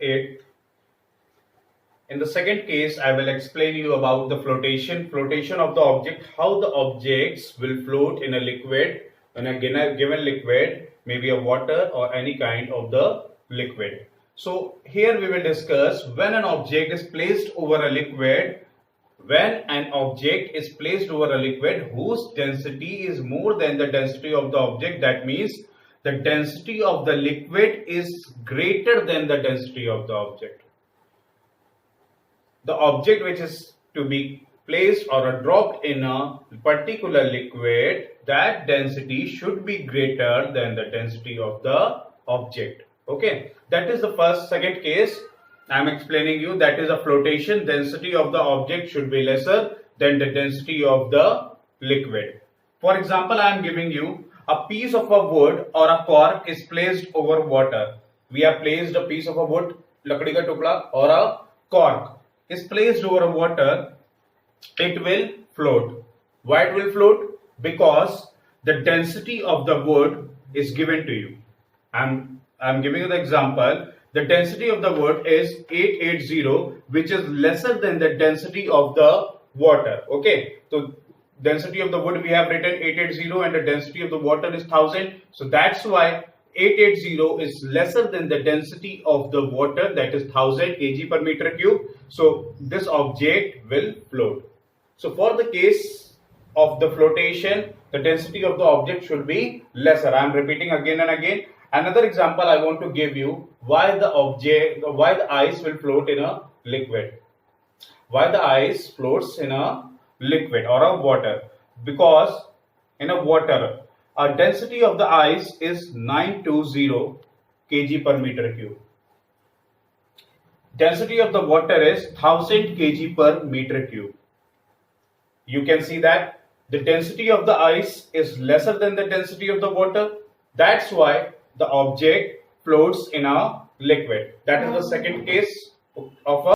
it. In the second case, I will explain you about the flotation of the object, how the objects will float in a liquid, in a given liquid, maybe a water or any kind of the liquid. So here we will discuss when an object is placed over a liquid. When an object is placed over a liquid whose density is more than the density of the object, that means the density of the liquid is greater than the density of the object. The object which is to be placed or dropped in a particular liquid, that density should be greater than the density of the object. Okay, that is the second case I am explaining you. That is a flotation. Density of the object should be lesser than the density of the liquid. For example, I am giving you a piece of a wood or a cork is placed over water. We have placed a piece of a wood, lakdi ka tukda, or a cork is placed over water. It will float. Why it will float? Because the density of the wood is given to you. I'm giving you the example. The density of the wood is 880, which is lesser than the density of the water. Okay, so density of the wood we have written 880 and the density of the water is 1000. So that's why 880 is lesser than the density of the water, that is 1000 kg per meter cube. So this object will float. So for the case of the flotation, the density of the object should be lesser. I am repeating again and again. Another example I want to give you why the ice will float in a liquid. Why the ice floats in a liquid or a water? Because in a water, a density of the ice is 920 kg per meter cube. Density of the water is 1000 kg per meter cube. You can see that the density of the ice is lesser than the density of the water. That's why the object floats in a liquid. That is the second case of a